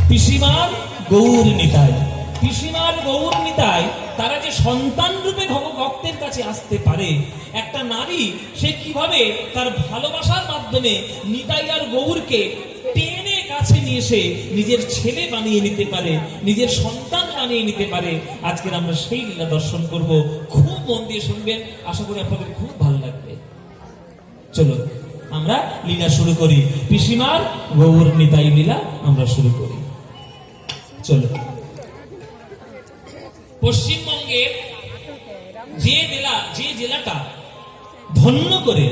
পিসিমার গৌর নিতাই। পিসিমার গৌর নিতাই তারা যে সন্তান রূপে ভক্তের কাছে আসতে পারে, একটা নারী সে কিভাবে তার ভালোবাসার মাধ্যমে নিতাই আর গৌরকে টেনে কাছে নিয়ে এসে নিজের ছেলে বানিয়ে নিতে পারে, নিজের সন্তান বানিয়ে নিতে পারে, আজকের আমরা সেই লীলা দর্শন করব। খুব মন দিয়ে শুনবেন, আশা করি আপনাদের খুব ভালো লাগবে। চলো আমরা লীলা শুরু করি, পিসিমার গৌর নিতাই লীলা আমরা শুরু করি। চলো। পশ্চিমবঙ্গের যে জেলাটা ধন্য করে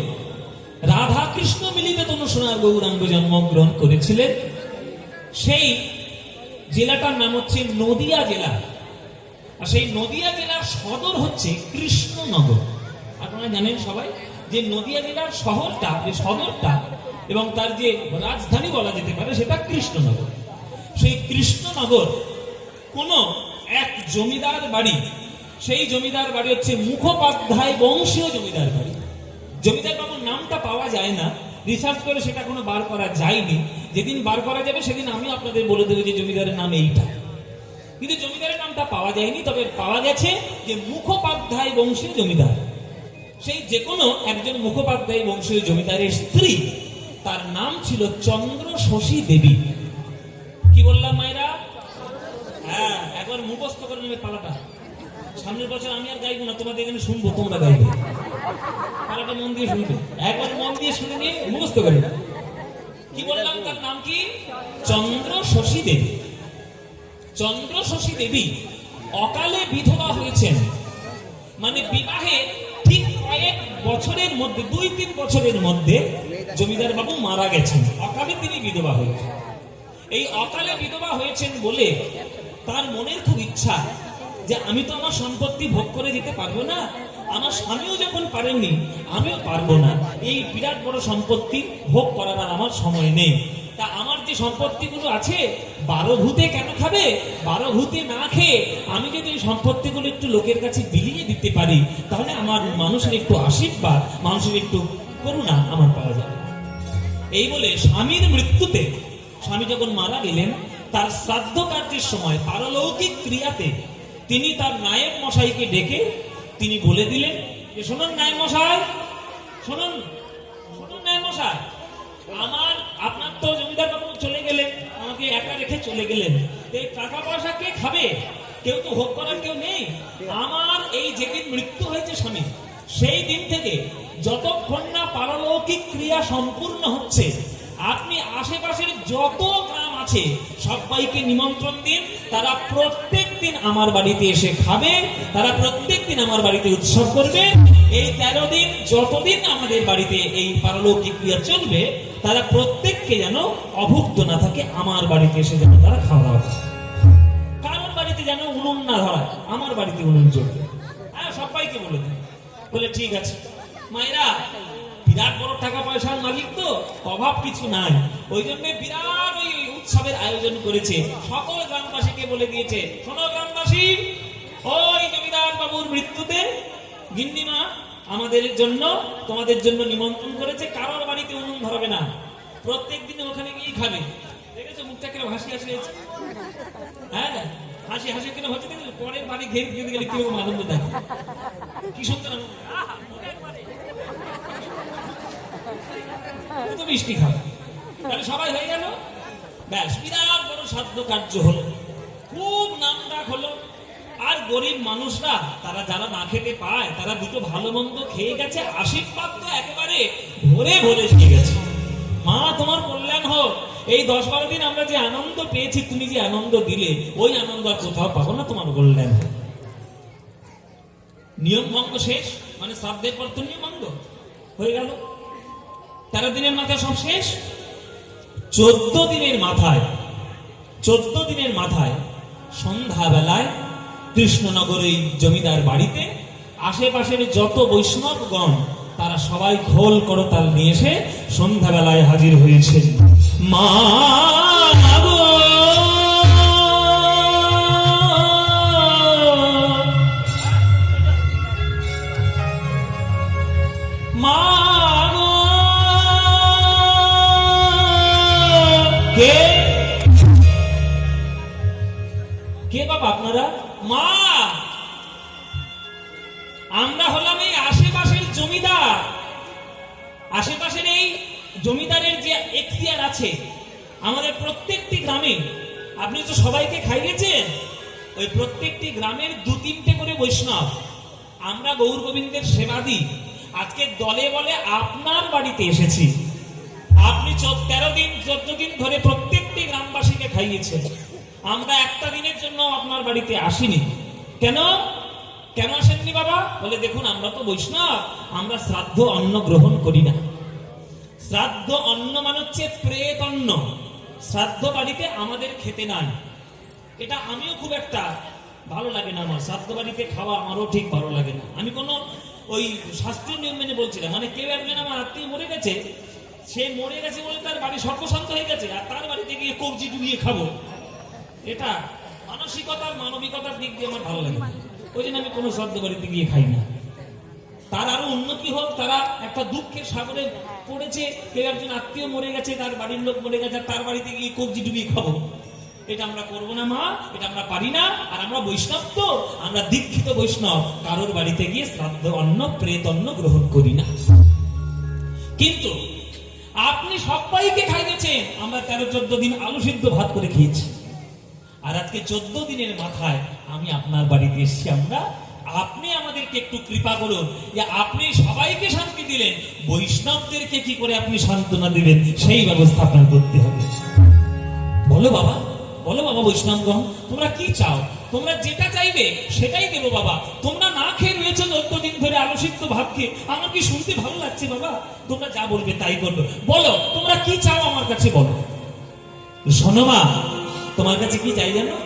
রাধা কৃষ্ণ মিলিত তনু সোনার গৌরাঙ্গ জন্মগ্রহণ করেছিলেন, সেই জেলাটার নাম হচ্ছে নদিয়া জেলা। আর সেই নদিয়া জেলার সদর হচ্ছে কৃষ্ণনগর। আপনারা জানেন সবাই যে নদিয়া জেলার শহরটা, যে সদরটা এবং তার যে রাজধানী বলা যেতে পারে সেটা কৃষ্ণনগর। সেই কৃষ্ণনগর কোন এক জমিদার বাড়ি, সেই জমিদার বাড়ি হচ্ছে মুখোপাধ্যায় বংশীয় জমিদার বাড়ি। জমিদার বাবুর নামটা পাওয়া যায় না, রিসার্চ করে সেটা কোনো বার করা যায়নি। যেদিন বার করা যাবে সেদিন আমি আপনাদের বলে দেবো যে জমিদারের নাম এইটা, কিন্তু জমিদারের নামটা পাওয়া যায়নি। তবে পাওয়া গেছে যে মুখোপাধ্যায় বংশীয় জমিদার। সেই যে কোনো একজন মুখোপাধ্যায় বংশীয় জমিদারের স্ত্রী, তার নাম ছিল চন্দ্র শশী দেবী। কি বললাম মায়েরা? হ্যাঁ, একবার মুখস্থ করে নেবে পালাটা। সামনের বছর আমি আর গাইবো না, তোমাদের এখানে শুনবো, তোমরা গাইবে। পালাটা মন দিয়ে শুনবে, একবার মন দিয়ে শুনে নিয়ে মুখস্থ করে। কি বললাম? তার নাম কি? চন্দ্র শশী দেবী। চন্দ্র শশী দেবী অকালে বিধবা হয়েছেন, মানে বিবাহে ঠিক কয়েক বছরের মধ্যে, 2-3 বছরের মধ্যে জমিদার বাবু মারা গেছেন, অকালে তিনি বিধবা হয়েছেন। এই অকালে বিধবা হয়েছেন বলে তার মনের খুব ইচ্ছা যে আমি তো আমার সম্পত্তি ভোগ করে দিতে পারবো না, আমার স্বামীও যখন পারেননি আমিও পারবো না, এই বিরাট বড় সম্পত্তি ভোগ করার আর আমার সময় নেই। তা আমার যে সম্পত্তিগুলো আছে 12 ভূতে কেন খাবে? 12 ভূতে না খেয়ে আমি যদি এই সম্পত্তিগুলো একটু লোকের কাছে বিলিয়ে দিতে পারি, তাহলে আমার মানুষের একটু আশীর্বাদ, মানুষের একটু করুণা আমার পাওয়া যাবে। এই বলে স্বামীর মৃত্যুতে, স্বামী যখন মারা গেলেন, তার শ্রাদ্ধ কার্যের সময় পারলৌকিক ক্রিয়াতে তিনি তার নায়েব মশাইকে ডেকে তিনি বলে দিলেন যে শুনুন নায়েব মশাই, শুনুন নায়েব মশাই, আপনার তো জমিদার বাবু চলে গেলেন, আমাকে একা রেখে চলে গেলেন, এই টাকা পয়সা কে খাবে? কেউ তো ভোগ করার কেউ নেই। আমার এই যেদিন মৃত্যু হয়েছে স্বামী, সেই দিন থেকে যতক্ষণ না পারলৌকিক ক্রিয়া সম্পূর্ণ হচ্ছে, আপনি আশেপাশের যত গ্রাম আছে সবাইকে নিমন্ত্রণ দিন, তারা প্রত্যেক দিন আমার বাড়িতে এসে খাবে, তারা প্রত্যেক দিন আমার বাড়িতে উৎসব করবে। এই 13 দিন যতদিন আমাদের বাড়িতে এই পারলৌকিক ক্রিয়া চলবে, তারা প্রত্যেককে যেন অভুক্ত না থাকে, আমার বাড়িতে এসে যেন তারা খাওয়া দাওয়া করে। কারোর বাড়িতে যেন উনুন না ধরায়, আমার বাড়িতে উনুন জ্বলবে। হ্যাঁ, সবাইকে বলে দিন। বলে ঠিক আছে। মায়েরা বিরাট বড় টাকা পয়সার মালিক তো, অভাব কিছু নাই, ওই জন্য বিরাট ওই উৎসবের আয়োজন করেছে। সকল গ্রামবাসীকে বলে দিয়েছে, শোনো গ্রামবাসী, ওই জমিদার বাবুর মৃত্যুতে গিন্নিমা আমাদের জন্য, তোমাদের জন্য নিমন্ত্রণ করেছে, কারোর বাড়িতে উনুন ধরাবে না, প্রত্যেক দিন ওখানে গিয়ে খাবে। দেখেছো মুখটা কেন হাসি হাসি হয়েছে? হ্যাঁ, হাসি হাসি কেন হচ্ছে? পরের বাড়ি ঘের ঘেরে গেলে কিরকম আনন্দ দেখে, কি সুন্দর মিষ্টি খাবে। তাহলে সবাই হয়ে গেল, ব্যাস বিরাট বড় সাধ্য কার্য হলো, খুব নাম ডাক হলো। আর গরিব মানুষরা, তারা যারা না খেতে পায়, তারা দুটো ভালো মন্দ খেয়ে গেছে, আশীর্বাদ তো একেবারে ভরে ভরে দিয়ে গেছে। মা তোমার কল্যাণ হোক, এই 10-12 দিন আমরা যে আনন্দ পেয়েছি, তুমি যে আনন্দ দিলে, ওই আনন্দ আর কোথাও পাবো না, তোমার কল্যাণ হোক। নিয়ম ভঙ্গ শেষ, মানে শ্রাদ্ধের পর তো নিয়ম ভঙ্গ হয়ে গেল। 13 দিনের মাথায় সব শেষ। 14 দিনের মাথায় সন্ধ্যাবেলায় কৃষ্ণনগর এই জমিদার বাড়িতে আশেপাশের যত বৈষ্ণবগণ, তারা সবাই খোল করতাল নিয়ে এসে সন্ধ্যাবেলায় হাজির হয়েছে। মা কে বাবা আপনারা? মা, আমরা হলাম এই আশেপাশের জমিদার। আশেপাশের এই জমিদারের যে এখতিয়ার আছে আমাদের প্রত্যেকটি গ্রামে, আপনি তো সবাইকে খাইয়েছেন, ওই প্রত্যেকটি গ্রামের 2-3টে করে বৈষ্ণব আমরা গৌর গোবিন্দের সেবা দিই। আজকে দলে বলে আপনার বাড়িতে এসেছি। আপনি 13 দিন 14 দিন ধরে প্রত্যেকটি গ্রামবাসীকে খাইয়েছেন। আমরা একটা দিনের জন্য আপনার বাড়িতে আসিনি। কেন কেন আসেননি বাবা? বলে দেখুন, আমরা তো বৈষ্ণব, আমরা শ্রাদ্ধ অন্ন গ্রহণ করি না। শ্রাদ্ধ অন্ন মানে হচ্ছে প্রেত অন্ন। শ্রাদ্ধ বাড়িতে আমাদের খেতে নাই। এটা আমিও খুব একটা ভালো লাগে না, আমার শ্রাদ্ধ বাড়িতে খাওয়া আমারও ঠিক ভালো লাগে না। আমি কোনো ওই শাস্ত্রীয় নিয়ম মেনে বলছিলাম, মানে কেউ একজন আমার আত্মীয় মরে গেছে, সে মরে গেছে বলে তার বাড়ি সর্বশান্ত হয়ে গেছে, আর তার বাড়িতে গিয়ে কবজি ডুবিয়ে খাবো, এটা মানসিকতার মানবিকতার দিক দিয়ে আমার ভালো লাগে না। ওই জন্য আমি কোনো শ্রাদ্ধ বাড়িতে গিয়ে খাই না। তার আরো উন্নতি হোক, তারা একটা দুঃখের সাগরে পড়েছে, কেউ একজন আত্মীয় মরে গেছে, তার বাড়ির লোক মরে গেছে, তার বাড়িতে গিয়ে কবজি ডুবিয়ে খাবো, এটা আমরা করবো না মা, এটা আমরা পারি না। আর আমরা বৈষ্ণব তো, আমরা দীক্ষিত বৈষ্ণব, কারোর বাড়িতে গিয়ে শ্রাদ্ধ অন্ন প্রেত অন্ন গ্রহণ করি না। কিন্তু আপনি সবাইকে খাইয়েছেন, আমরা 13-14 দিন আলু সিদ্ধ ভাত করে খেয়েছি। আর আজকে 14 দিনের মাথায় আমি আপনার বাড়িতে এসেছি। আপনি আমাদেরকে একটু কৃপা করুন, যে আপনি সবাইকে শান্তি দিলেন, বৈষ্ণবদেরকে কি করে আপনি সান্ত্বনা দিবেন, সেই ব্যবস্থা আপনার করতে হবে। বলো বাবা, বলো বাবা বৈষ্ণবগণ, তোমরা কি চাও? তোমরা যেটা চাইবে সেটাই দেবো বাবা। তোমরা না খেয়ে রয়েছো 14 দিন ধরে আলু সিদ্ধ ভাত খেয়ে, আমার কি শুনতে ভালো লাগছে বাবা? তোমরা যা বলবে তাই করবো। বলো তোমরা কি চাও আমার কাছে, বলো। শোনো মা, তোমার কাছে কি চাই জানো?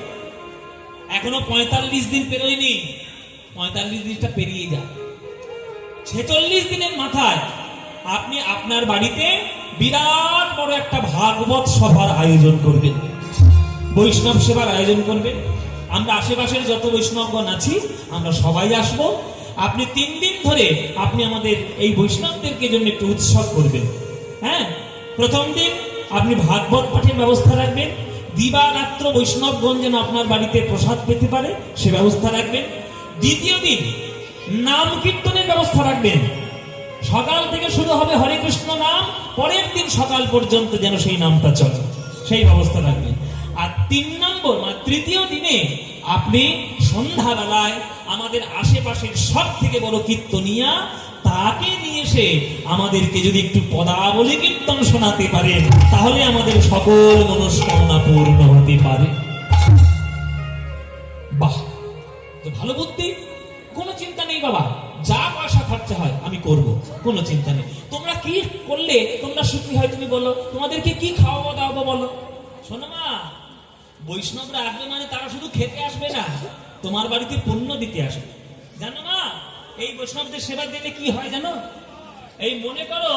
এখনো 45 দিন পেরোয়নি, 45 দিনটা পেরিয়ে যায়। 46 দিনের মাথায় আপনি আপনার বাড়িতে বিরাট বড় একটা ভাগবত সভার আয়োজন করবেন, বৈষ্ণব সেবার আয়োজন করবেন। আমরা আশেপাশের যত বৈষ্ণবগণ আছি আমরা সবাই আসব। আপনি 3 দিন ধরে আপনি আমাদের এই বৈষ্ণবদেরকে জন্য একটু উৎসব করবেন। হ্যাঁ, প্রথম দিন আপনি ভাগবত পাঠের ব্যবস্থা রাখবেন, দিবারাত্র বৈষ্ণবগণ যেন আপনার বাড়িতে প্রসাদ পেতে পারে সে ব্যবস্থা রাখবেন। দ্বিতীয় দিন নাম কীর্তনের ব্যবস্থা রাখবেন। সকাল থেকে শুরু হবে হরে কৃষ্ণ নাম, পরের দিন সকাল পর্যন্ত যেন সেই নামটা চলে, সেই ব্যবস্থা রাখবেন। আর 3 নম্বর মানে তৃতীয় দিনে আপনি সন্ধ্যাবেলায় আমাদের আশেপাশের সব থেকে বড় কীর্তনিয়া তাকে নিয়ে এসে আমাদেরকে যদি একটু পদাবলী কীর্তন শোনাতে পারেন, তাহলে আমাদের সকল মনস্কামনা পূর্ণ হতে পারে। বাহ, তো ভালো বুদ্ধি, কোনো চিন্তা নেই বাবা, যা পয়সা খরচা হয় আমি করব, কোনো চিন্তা নেই। তোমরা কি করলে তোমরা সুখী হয় তুমি বলো, তোমাদেরকে কি খাওয়াবো দাওয়াবো বলো। শোনো মা, বৈষ্ণবরা আসবে মানে তারা শুধু খেতে আসবে না, তোমার বাড়িতে পুণ্য দিতে আসবে। জানো মা, এই বৈষ্ণবদের সেবা দিলে কি হয় জানো? এই মনে করো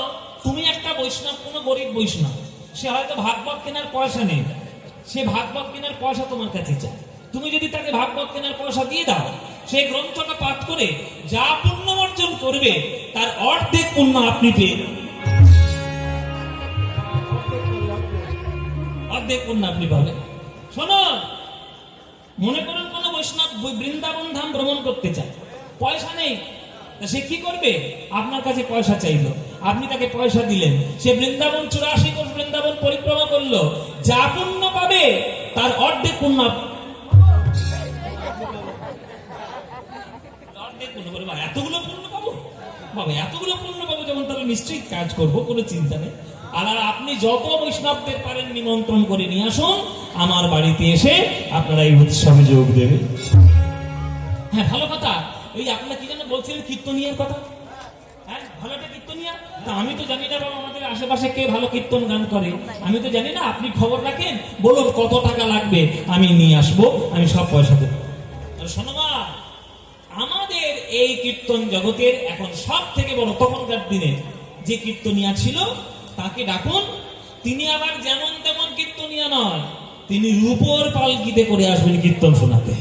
তুমি একটা বৈষ্ণব, কোনো গরিব বৈষ্ণব, সে হয়তো ভাগবত কেনার পয়সা নেই, সে ভাগবত কেনার পয়সা তোমার কাছে চায়। তুমি যদি তাকে ভাগবত কেনার পয়সা দিয়ে দাও, সেই গ্রন্থটা পাঠ করে যা পুণ্য অর্জন করবে তার অর্ধেক পুণ্য আপনি পেয়ে, অর্ধেক পুণ্য আপনি পাবেন। শোনো, মনে করুন কোন বৈষ্ণব বৃন্দাবন ধাম ভ্রমণ করতে চায়, পয়সা নেই, সে কি করবে? আপনার কাছে পয়সা চাইলো, আপনি তাকে পয়সা দিলেন, সে বৃন্দাবন 84 কোষ বৃন্দাবন পরিক্রমা করলো, যা পুণ্য পাবে তার অর্ধেক পুণ্য, এতগুলো পুণ্য পাবো বাবা, এতগুলো পুণ্য পাবো যখন, তাহলে নিশ্চয়ই কাজ করবো, কোনো চিন্তা নেই। আর আপনি যত বৈষ্ণবদের পারেন নিমন্ত্রণ করে নিয়ে আসুন, আমার বাড়িতে এসে আপনারা এই উৎসবে যোগ দেবেন। হ্যাঁ, ভালো কথা। ওই আপনারা কি যেন বলছিলেন কীর্তনিয়ার কথা? হ্যাঁ, ভালো একটা কীর্তনিয়া। তা আমি তো জানি না বাবা, আমাদের আশেপাশে কে ভালো কীর্তন গান করে আমি তো জানি না। আপনি খবর রাখেন, বলুন কত টাকা লাগবে, আমি নিয়ে আসবো, আমি সব পয়সা দেবো। শোনো মা, আমাদের এই কীর্তন জগতের এখন সব থেকে বড়, তখনকার দিনে যে কীর্তনিয়া ছিল তাকে ডাকুন। তিনি আবার যেমন তেমন কীর্তনিয়া নয়, তিনি রূপোর পালকিতে করে আসবেন কীর্তন শোনাতে।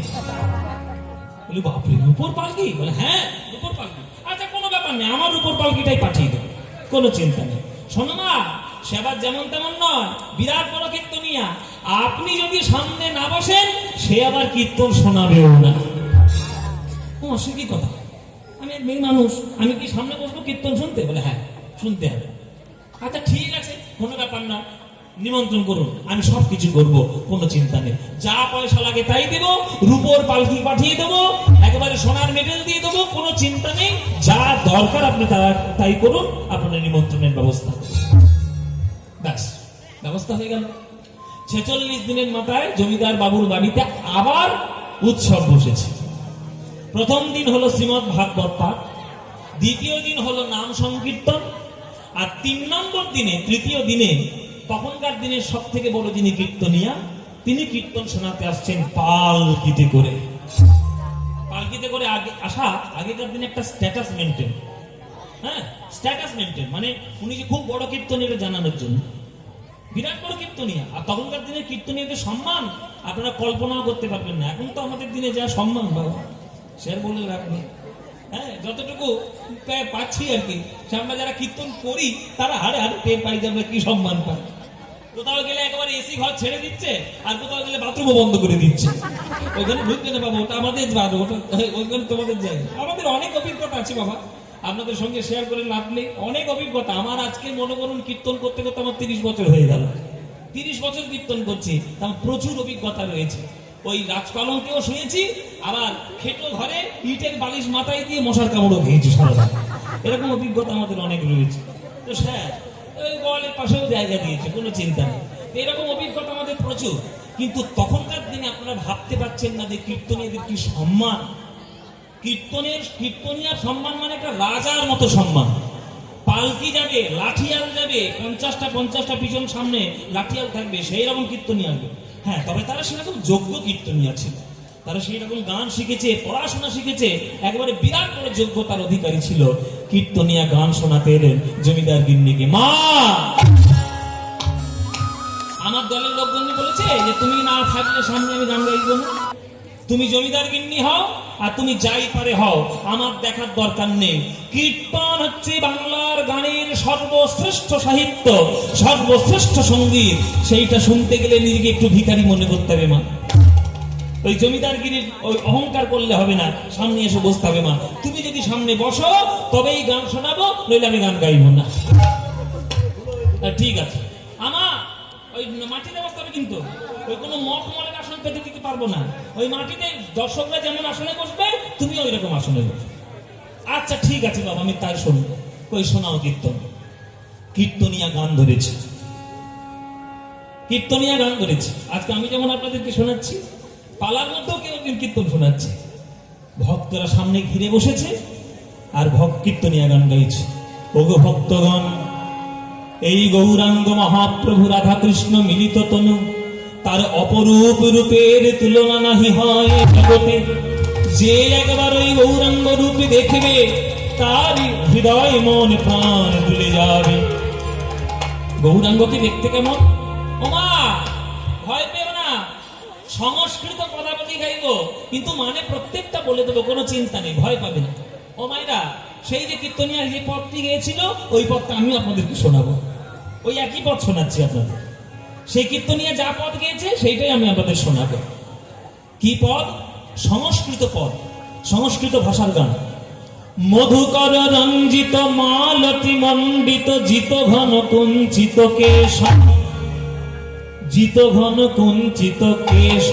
বলি বাপরে, রূপোর পালকি? বলে হ্যাঁ, রূপোর পালকি। আচ্ছা, কোনো ব্যাপার নেই, আমার রূপোর পালকিটাই পাঠিয়ে দেবে, কোনো চিন্তা নেই। শোনো মা, সে আবার যেমন তেমন নয়, বিরাট বড় কীর্তনিয়া। আপনি যদি সামনে না বসেন, সে আবার কীর্তন শোনাবেও না। ও সে কি কথা, আমি এক মেয়ে মানুষ, আমি কি সামনে বসবো কীর্তন শুনতে? বলে হ্যাঁ শুনতে হবে। আচ্ছা ঠিক আছে, কোনো ব্যাপার না, নিমন্ত্রণ করুন, আমি সবকিছু করবো, কোনো চিন্তা নেই। যা পয়সা লাগে তাই দেবো, রূপোর পালকি পাঠিয়ে দেবো, একেবারে সোনার মেডেল দিয়ে দেবো, কোনো চিন্তা নেই। যা দরকার আপনি তাই করুন, আপনার নিমন্ত্রণের ব্যবস্থা করুন। ব্যাস, ব্যবস্থা হয়ে গেল। 46 দিনের মাথায় জমিদার বাবুর বাড়িতে আবার উৎসব বসেছে। প্রথম দিন হলো শ্রীমদ্ ভাগবত পাঠ, দ্বিতীয় দিন হলো নাম সংকীর্তন, আর 3 নম্বর দিনে, তৃতীয় দিনে, তখনকার দিনের সব থেকে বড় যিনি কীর্তনিয়া, তিনি কীর্তন শোনাতে আসছেন পালকিতে করে। পালকিতে করে আসা আগেকার দিনে একটা স্ট্যাটাস মেনটেন, হ্যাঁ স্ট্যাটাস মেনটেন, মানে উনি যে খুব বড় কীর্তনিয়া জানানোর জন্য, বিরাট বড় কীর্তনিয়া। আর তখনকার দিনে কীর্তনিয়াদের সম্মান আপনারা কল্পনাও করতে পারবেন না। এখন তো আমাদের দিনে যা সম্মান বাবা, সে আর বলে লাভ নেই। হ্যাঁ, যতটুকু পাচ্ছি আর কি, আমরা যারা কীর্তন করি তারা হাড়ে হাড়ে টের পাই যাবে কি সম্মান পায়। কোথাও গেলে একেবারে এসি ঘর ছেড়ে দিচ্ছে, আর কোথাও গেলে বাথরুমও বন্ধ করে দিচ্ছে। ওইখানে ঢুকতে না বাবা, ওটা আমাদের ওইখানে তোমাদের জায়গা। আমাদের অনেক অভিজ্ঞতা আছে বাবা, আপনাদের সঙ্গে শেয়ার করে লাভ নেই। অনেক অভিজ্ঞতা আমার। আজকে মনে করুন কীর্তন করতে করতে আমার 30 বছর হয়ে গেল। 30 বছর কীর্তন করছি, তার প্রচুর অভিজ্ঞতা রয়েছে। ওই রাজপালঙ্কেও শুয়েছি, আবার খেটো ঘরে ইটের বালিশ মাথায় দিয়ে মশার কামড়ও খেয়েছি সারা। এরকম অভিজ্ঞতা আমাদের অনেক রয়েছে। তো স্যার ওই গোয়ালের পাশেও জায়গা দিয়েছে, কোনো চিন্তা নেই। এরকম অভিজ্ঞতা আমাদের প্রচুর। কিন্তু তখনকার দিনে আপনারা ভাবতে পারছেন না যে কীর্তনীয়দের কি সম্মান। কীর্তনিয়ার সম্মান মানে একটা রাজার মতো সম্মান। পালকি যাবে, লাঠিয়াল যাবে, 50টা পিছন সামনে লাঠিয়াল থাকবে, সেই রকম কীর্তনিয়া আসবে। হ্যাঁ, তবে তারা সেরকম যোগ্য কীর্তনিয়া ছিল, তারা সেই রকম গান শিখেছে, পড়াশোনা শিখেছে, একেবারে বিরাট বড় যোগ্যতার অধিকারী ছিল। কীর্তনিয়া গান শোনাতে এলেন জমিদার গিন্নিকে। মা, আমার দলের লোকজন বলেছে যে তুমি না থাকলে সামনে আমি গান গাইব না। তুমি জমিদার গিন্নি হও আর তুমি যাই পারে হও, আমার দেখার দরকার নেই। কীর্তন হচ্ছে বাংলার গানের সর্বশ্রেষ্ঠ সাহিত্য, সর্বশ্রেষ্ঠ সঙ্গীত। সেইটা শুনতে গেলে নিজেকে একটু ভিখারি মনে করতে হবে মা। ওই জমিদারগিরির ওই অহংকার করলে হবে না, সামনে এসে বসতে হবে মা। তুমি যদি সামনে বসো তবেই গান শোনাবো, নইলে আমি গান গাইব না। ঠিক আছে আমার ওই মাটিতে বসতে হবে, কিন্তু ওই কোনো মখমলের আসন পেতে দিতে পারবো না। ওই মাটিতে দর্শকরা যেমন আসনে বসবে, তুমি ওই রকম আসনে বসবে। আচ্ছা ঠিক আছে বাবা, আমি তাই শুনবো। ওই শোনাও কীর্তন। কীর্তনিয়া গান ধরেছে, কীর্তনিয়া গান ধরেছে। আজকে আমি যেমন আপনাদেরকে শোনাচ্ছি, পালার মধ্যেও কেউ কীর্তন শোনাচ্ছে। ভক্তরা সামনে ঘিরে বসেছে আর কীর্তনিয়া গান গাইছে। ওগো ভক্তগণ, এই গৌরাঙ্গ মহাপ্রভু রাধা কৃষ্ণ মিলিত তনু, তার অপরূপ রূপের তুলনা নাহি হয় জগতে। যে একবার ওই গৌরাঙ্গ রূপে দেখবে, তার হৃদয় মন প্রাণ ভুলে যাবে। গৌরাঙ্গকে দেখতে কেমন? ওমা ভয় পেও না, সংস্কৃত পদাবলী গাইব, কিন্তু মানে প্রত্যেকটা বলে দেবো, কোনো চিন্তা নেই, ভয় পাবে না। ও মায়েরা, সেই যে কীর্তনিয়া যে পদটি গেয়েছিল, ওই পদটা আমি আপনাদেরকে শোনাবো। ওই একই পদ শোনাচ্ছি আপনাদের। সেই কীর্তনিয়া যা পদ গেয়েছে সেইটাই আমি আপনাদের শোনাবো। কি পদ? সংস্কৃত পদ, সংস্কৃত ভাষার গান। মধুকর রঞ্জিত মালতি মণ্ডিত জিত ঘন কুঞ্চিত কেশ, জিত ঘন কুঞ্চিত কেশ।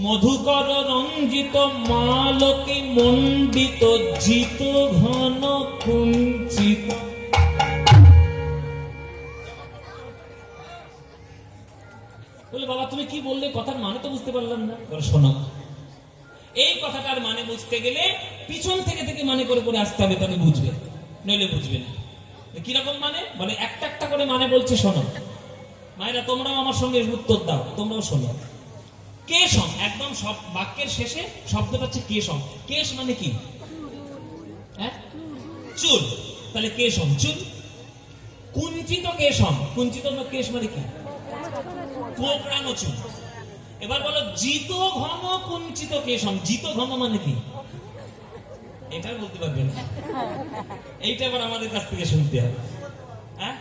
মধুকর রঞ্জিত মালতি মণ্ডিত জিত ঘন কুঞ্চিত। বলে বাবা তুমি কি বললে, কথার মানে তো বুঝতে পারলাম না। শোনো, এই কথাটার মানে বুঝতে গেলে পিছন থেকে থেকে মানে করে করে আসতে হবে, তবে বুঝবে, নইলে বুঝবে না। কিরকম মানে? বলে একটা একটা করে মানে বলছে, শোনো মায়েরা, তোমরাও আমার সঙ্গে উত্তর দাও, তোমরাও শোনো। কেশম, একদম সব বাক্যের শেষে শব্দটা হচ্ছে কেশম। কেশ মানে কি? হ্যাঁ, চুল। তাহলে কেশম চুল। কুঞ্চিত কেশম, কুঞ্চিত কেশ মানে কি? কোঁকড়ানো চুল। এবার বলো জিত ঘন কুঞ্চিত কেশম। জিত ঘন মানে কি? এটা বলতে পারবে না, এইটা এবার আমাদের কাছ থেকে শুনতে হবে। হ্যাঁ,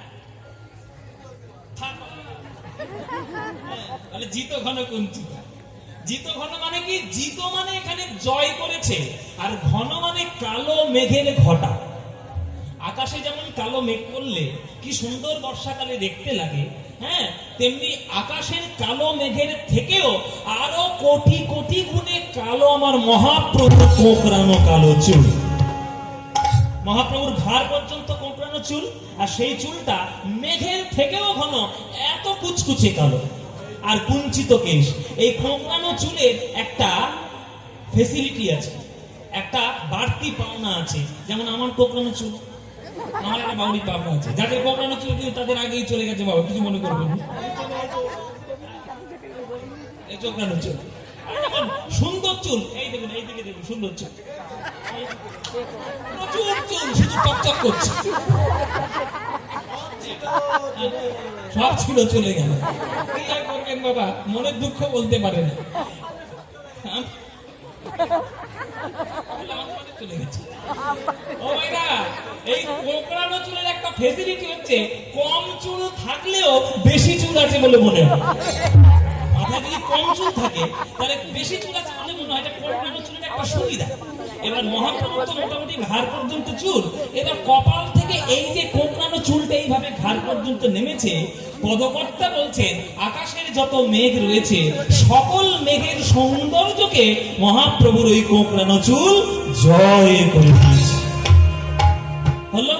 তাহলে জিত ঘন কুঞ্চিত। জিত ঘন মানে কি? জিত মানে এখানে জয় করেছে, আর ঘন মানে কালো মেঘের ঘটা। আকাশে যেমন কালো মেঘ করলে কি সুন্দর বর্ষাকালে দেখতে লাগে, হ্যাঁ, তেমনি আকাশের কালো মেঘের থেকেও আরো কোটি কোটি গুণে কালো আমার মহাপ্রভু কোঁকড়ানো কালো চুল। মহাপ্রভুর ঘাড় পর্যন্ত কোঁকড়ানো চুল, আর সেই চুলটা মেঘের থেকেও ঘন, এত কুচকুচে কালো আর কুঞ্চিত কেশ। এই কোঁকড়ানো চুলের একটা ফেসিলিটি আছে, একটা বাড়তি পাওনা আছে। যেমন আমার কোঁকড়ানো চুল, আমার একটা বাউরি পাওনা আছে। যাদের কোঁকড়ানো চুল তাদের আগেই চলে গেছে, বাবা কিছু মনে করবেন না। এই কোঁকড়ানো চুল, সুন্দর চুল, এই দেখুন, এই দিকে দেখুন, সুন্দর চুল, প্রচুর চুল, শুধু চকচক করছে। সব ছিল চলে গেল, কি আর করবেন বাবা, মনের দুঃখ বলতে পারে না, চলে গেছে। ও ভাইরা, এই কোঁকড়ানো চুলের একটা ফেসিলিটি হচ্ছে কম চুল থাকলেও বেশি চুল আছে বলে মনে হয়। মাথায় যদি কম চুল থাকে তাহলে বেশি চুল আছে বলে মনে হয়, এটা কোঁকড়ানো চুলের একটা সুবিধা। এবার মহাপ্রভু তো মোটামুটি ঘাড় পর্যন্ত চুল, এবার কপাল থেকে এই যে কোঁকড়ানো চুলটা এইভাবে ঘাড় পর্যন্ত নেমেছে। পদকর্তা বলছেন আকাশের যত মেঘ রয়েছে সকল মেঘের সৌন্দর্যকে মহাপ্রভুর ওই কোঁকড়ানো চুল জয় করে দিয়েছে। হলো?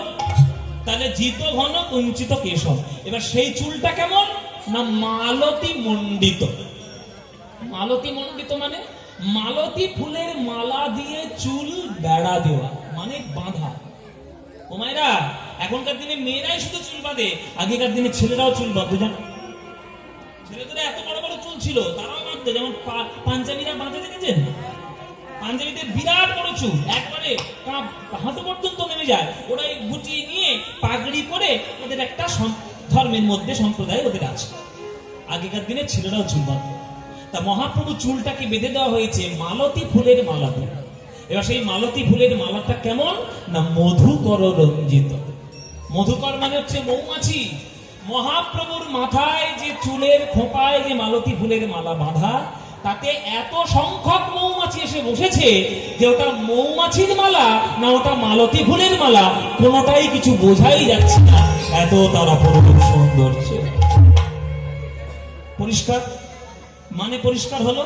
তাহলে জিত ঘন কুঞ্চিত কেশব। এবার সেই চুলটা কেমন না মালতী মণ্ডিত। মালতী মণ্ডিত মানে মালতী ফুলের মালা দিয়ে চুল বেড়া দেওয়া, মানে বাঁধা। ও মায়েরা, এখনকার দিনে মেয়েরাই শুধু চুল বাঁধে, আগেকার দিনে ছেলেরাও চুল বাঁধতো। জানো, ছেলেদের এত বড় বড় চুল ছিল, তারাও বাঁধতো। যেমন পাঞ্জাবিরা বাঁধে, দেখেছেন? পাঞ্জাবিদের বিরাট বড় চুল, একবারে হাঁটু পর্যন্ত নেমে যায়। ওরা গুটিয়ে নিয়ে পাগড়ি করে, ওদের একটা ধর্মের মধ্যে সম্প্রদায় ওদের আছে। আগেকার দিনে ছেলেরাও চুল বাঁধতো। তা মহাপ্রভু চুলটাকে বেঁধে দেওয়া হয়েছে মালতী ফুলের মালা দিয়ে। এবার সেই মালতী ফুলের মালাটা কেমন না মধুকর রঞ্জিত। মধুকর মানে হচ্ছে মৌমাছি। মহাপ্রভুর মাথায় যে চুলের খোঁপায় যে মালতী ফুলের মালা বাঁধা, তাতে এত সংখ্যক মৌমাছি এসে বসেছে যে ওটা মৌমাছির মালা না ওটা মালতী ফুলের মালা কোনোটাই কিছু বোঝাই যাচ্ছে না, এত তার অপরূপ সৌন্দর্য। পরিষ্কার মানে পরিষ্কার হলো।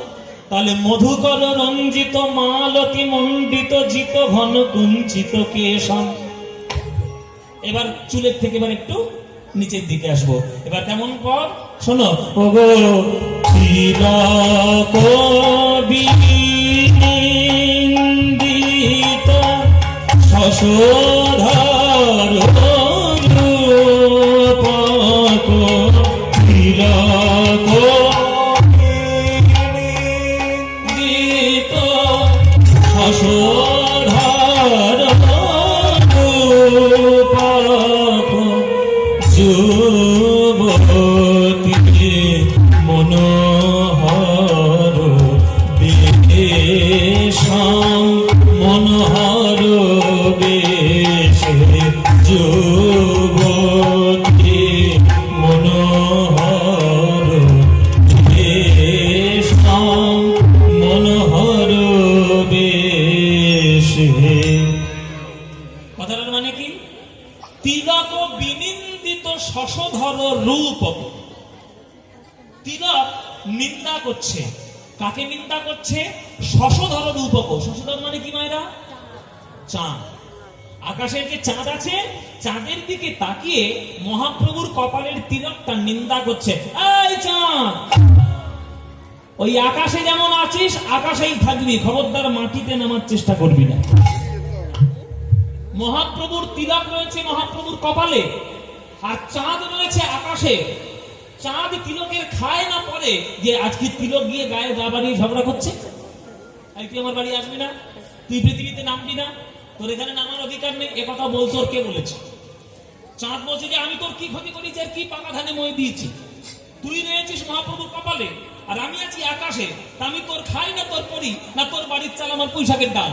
তাহলে মধুকর রঞ্জিত মালতী মণ্ডিত জিত ঘন কুঞ্চিত কেশম। এবার চুলের থেকে এবার একটু নিচের দিকে আসবো। এবার কেমন পর শোনো, ওগো তিলক বিনিন্দিত শশধর রূপক তিলক বিনিন্দিত শশধর রূপক যুবতী মনোহর বেশম মনোহর বেশে যুবতী মনোহর বেশম মনোহর বেশে। কথাটার মানে কি? তিলক বিনিন্দিত শশধর রূপক। তিলক নিন্দা করছে, কাকে নিন্দা করছে? শশধর রূপক। শশধর মানে কি মায়েরা? চাঁদ। আকাশের যে চাঁদ আছে, চাঁদের দিকে তাকিয়ে মহাপ্রভুর কপালের তিলকটা নিন্দা করছে। এই চাঁদ, ওই আকাশে যেমন আছিস আকাশেই থাকবি, খবরদার মাটিতে নামার চেষ্টা করবি না। মহাপ্রভুর তিলক রয়েছে মহাপ্রভুর কপালে, আর চাঁদ রয়েছে আকাশে। চাঁদ তিলকের খায় না পরে যে আজকে তিলক গিয়ে গায়ে গা বাড়িয়ে ঝগড়া করছে, তুই আমার বাড়ি আসবি না, তুই পৃথিবীতে নামবি না, তোর এখানে নামার অধিকার নেই, এ কথা বলছো ওর কে বলেছে? চাঁদ বলছে যে আমি তোর কি ক্ষতি করেছি আর কি পাকা ধানে মই দিয়েছি, তুই রয়েছিস মহাপ্রভুর কপালে আর আমি আছি আকাশে, আমি তোর খাই না তোর পরি না তোর বাড়ির চাল আমার পুঁইশাকের ডাল।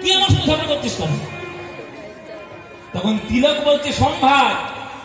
তুই আমার সঙ্গে ঝগড়া করছিস কেন? তখন তিলক বলছে, শোন ভাই,